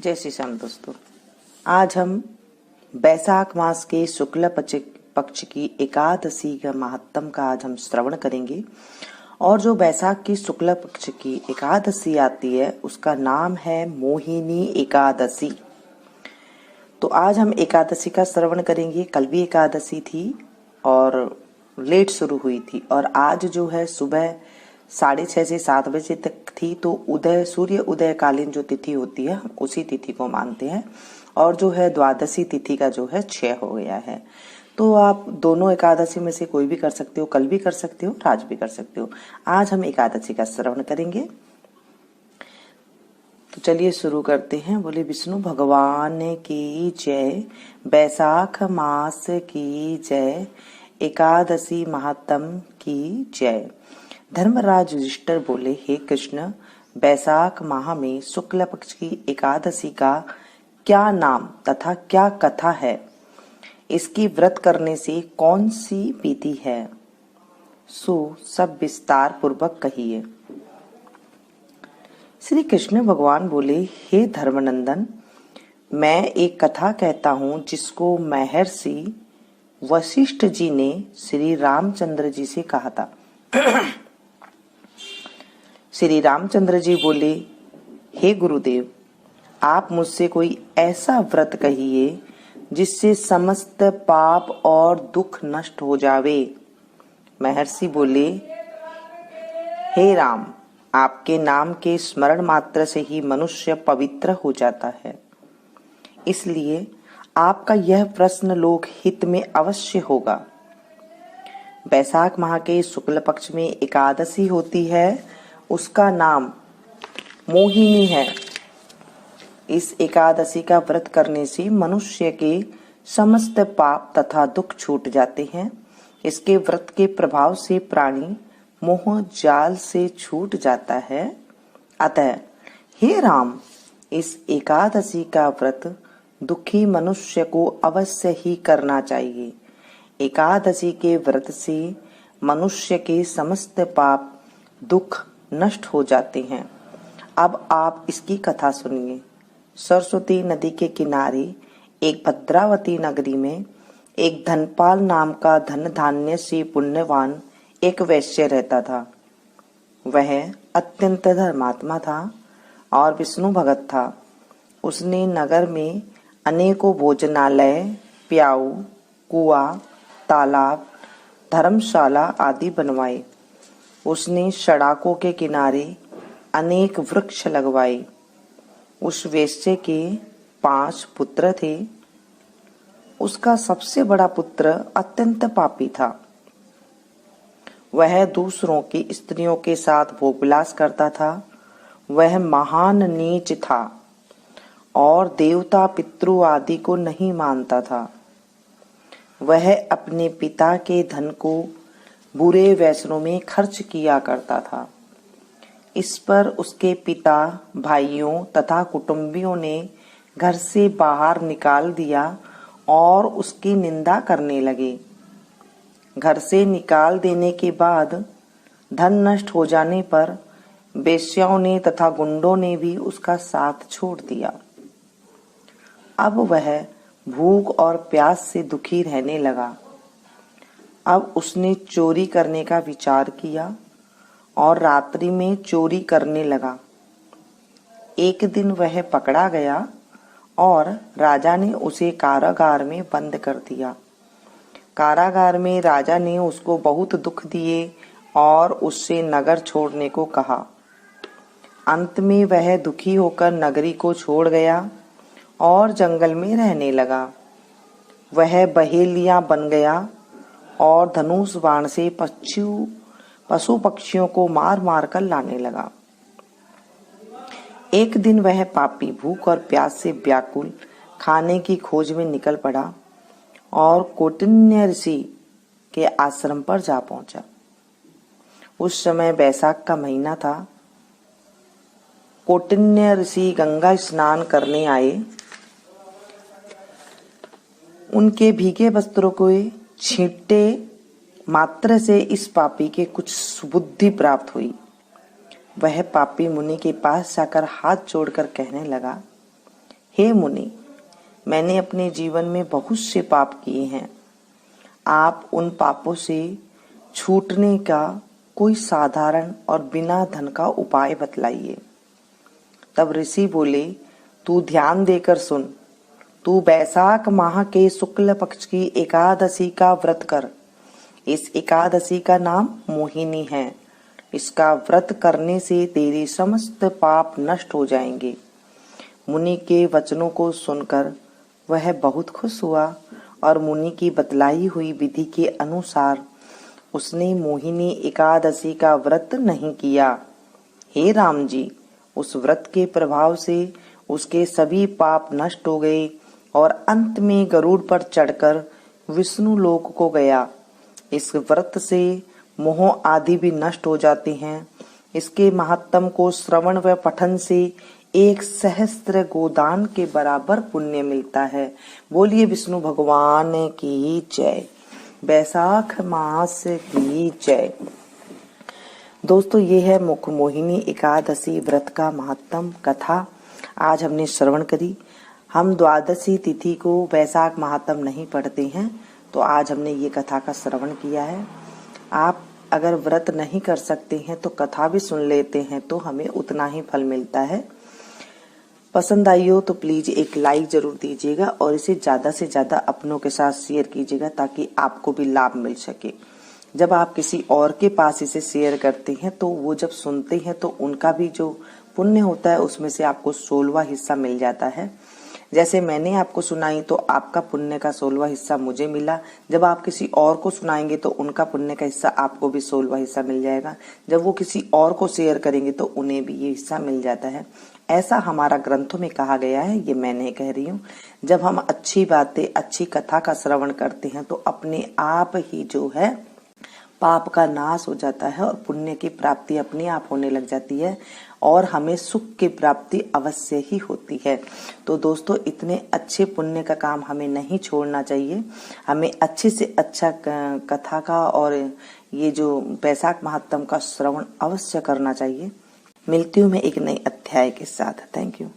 जय श्री श्याम दोस्तों। आज हम बैसाख मास के शुक्ल पक्ष की एकादशी का महात्म का आज हम श्रवण करेंगे। और जो बैसाख की शुक्ल पक्ष की एकादशी आती है उसका नाम है मोहिनी एकादशी। तो आज हम एकादशी का श्रवण करेंगे। कल भी एकादशी थी और लेट शुरू हुई थी और आज जो है सुबह 6:30 से 7 बजे तक थी। तो उदय सूर्य उदय कालीन जो तिथि होती है हम उसी तिथि को मानते हैं। और जो है द्वादशी तिथि का जो है 6 हो गया है। तो आप दोनों एकादशी में से कोई भी कर सकते हो, कल भी कर सकते हो, आज भी कर सकते हो। आज हम एकादशी का श्रवण करेंगे। तो चलिए शुरू करते हैं। बोले विष्णु भगवान की जय, बैसाख मास की जय, एकादशी महात्म की जय। धर्मराज युधिष्ठिर बोले, हे कृष्ण, बैसाख माह में शुक्ल पक्ष की एकादशी का क्या नाम तथा क्या कथा है? इसकी व्रत करने से कौन सी विधि है? सो सब विस्तार पूर्वक कहिए। श्री कृष्ण भगवान बोले, हे धर्मनंदन, मैं एक कथा कहता हूँ जिसको महर्षि वशिष्ठ जी ने श्री रामचंद्र जी से कहा था। श्री रामचंद्र जी बोले, हे गुरुदेव, आप मुझसे कोई ऐसा व्रत कहिए जिससे समस्त पाप और दुख नष्ट हो जावे। महर्षि बोले, हे राम, आपके नाम के स्मरण मात्र से ही मनुष्य पवित्र हो जाता है। इसलिए आपका यह प्रश्न लोक हित में अवश्य होगा। बैसाख माह के शुक्ल पक्ष में एकादशी होती है, उसका नाम मोहिनी है। इस एकादशी का व्रत करने से मनुष्य के समस्त पाप तथा दुख छूट जाते हैं। इसके व्रत के प्रभाव से प्राणी मोह जाल से छूट जाता है। अतः हे राम, इस एकादशी का व्रत दुखी मनुष्य को अवश्य ही करना चाहिए। एकादशी के व्रत से मनुष्य के समस्त पाप दुख नष्ट हो जाते हैं। अब आप इसकी कथा सुनिए। सरस्वती नदी के किनारे एक भद्रावती नगरी में एक धनपाल नाम का धन धान्य से पुण्यवान एक वैश्य रहता था। वह अत्यंत धर्मात्मा था और विष्णु भगत था। उसने नगर में अनेकों भोजनालय, प्याऊ, कुआं, तालाब, धर्मशाला आदि बनवाए। उसने सड़कों के किनारे अनेक वृक्ष लगवाए। उस वेश्ये के 5 पुत्र थे। उसका सबसे बड़ा पुत्र अत्यंत पापी था। वह दूसरों की स्त्रियों के साथ भोगविलास करता था। वह महान नीच था और देवता पितृ आदि को नहीं मानता था। वह अपने पिता के धन को बुरे व्यसनों में खर्च किया करता था। इस पर उसके पिता, भाइयों तथा कुटुंबियों ने घर से बाहर निकाल दिया और उसकी निंदा करने लगे। घर से निकाल देने के बाद धन नष्ट हो जाने पर वेश्याओं ने तथा गुंडों ने भी उसका साथ छोड़ दिया। अब वह भूख और प्यास से दुखी रहने लगा। अब उसने चोरी करने का विचार किया और रात्रि में चोरी करने लगा। एक दिन वह पकड़ा गया और राजा ने उसे कारागार में बंद कर दिया। कारागार में राजा ने उसको बहुत दुख दिए और उससे नगर छोड़ने को कहा। अंत में वह दुखी होकर नगरी को छोड़ गया और जंगल में रहने लगा। वह बहेलिया बन गया और धनुष बाण से पशु पक्षियों को मार मार कर लाने लगा। एक दिन वह पापी भूख और प्यास से व्याकुल खाने की खोज में निकल पड़ा और कौटिन्य ऋषि के आश्रम पर जा पहुंचा। उस समय बैसाख का महीना था। कौटिन्य ऋषि गंगा स्नान करने आए। उनके भीगे वस्त्रों को छींटे मात्र से इस पापी के कुछ सुबुद्धि प्राप्त हुई। वह पापी मुनि के पास जाकर हाथ जोड़कर कहने लगा, हे मुनि, मैंने अपने जीवन में बहुत से पाप किए हैं। आप उन पापों से छूटने का कोई साधारण और बिना धन का उपाय बतलाइए। तब ऋषि बोले, तू ध्यान देकर सुन। तू बैसाख माह के शुक्ल पक्ष की एकादशी का व्रत कर। इस एकादशी का नाम मोहिनी है। इसका व्रत करने से तेरे समस्त पाप नष्ट हो जाएंगे। मुनि के वचनों को सुनकर वह बहुत खुश हुआ और मुनि की बतलाई हुई विधि के अनुसार उसने मोहिनी एकादशी का व्रत नहीं किया। हे राम जी, उस व्रत के प्रभाव से उसके सभी पाप नष्ट हो गए और अंत में गरुड़ पर चढ़कर विष्णु लोक को गया। इस व्रत से मोह आदि भी नष्ट हो जाते हैं। इसके महात्म को श्रवण व पठन से 1 सहस्त्र गोदान के बराबर पुण्य मिलता है। बोलिए विष्णु भगवान की जय। बैसाख मास की जय। दोस्तों, ये है मुख मोहिनी एकादशी व्रत का महात्म कथा आज हमने श्रवण करी। हम द्वादशी तिथि को बैसाख महात्म नहीं पढ़ते हैं, तो आज हमने ये कथा का श्रवण किया है। आप अगर व्रत नहीं कर सकते हैं तो कथा भी सुन लेते हैं तो हमें उतना ही फल मिलता है। पसंद आई हो तो प्लीज एक लाइक जरूर दीजिएगा और इसे ज्यादा से ज्यादा अपनों के साथ शेयर कीजिएगा ताकि आपको भी लाभ मिल सके। जब आप किसी और के पास इसे शेयर करते हैं तो वो जब सुनते हैं तो उनका भी जो पुण्य होता है उसमें से आपको 16वां हिस्सा मिल जाता है। जैसे मैंने आपको सुनाई तो आपका पुण्य का 16वां हिस्सा मुझे मिला। जब आप किसी और को सुनाएंगे तो उनका पुण्य का हिस्सा आपको भी 16वां हिस्सा मिल जाएगा। जब वो किसी और को शेयर करेंगे तो उन्हें भी ये हिस्सा मिल जाता है। ऐसा हमारा ग्रंथों में कहा गया है, ये मैं नहीं कह रही हूँ। जब हम अच्छी बातें, अच्छी कथा का श्रवण करते हैं तो अपने आप ही जो है पाप का नाश हो जाता है और पुण्य की प्राप्ति अपने आप होने लग जाती है और हमें सुख की प्राप्ति अवश्य ही होती है। तो दोस्तों, इतने अच्छे पुण्य का काम हमें नहीं छोड़ना चाहिए। हमें अच्छे से अच्छा कथा का और ये जो बैसाख महात्म का श्रवण अवश्य करना चाहिए। मिलती हूँ मैं एक नए अध्याय के साथ। Thank you.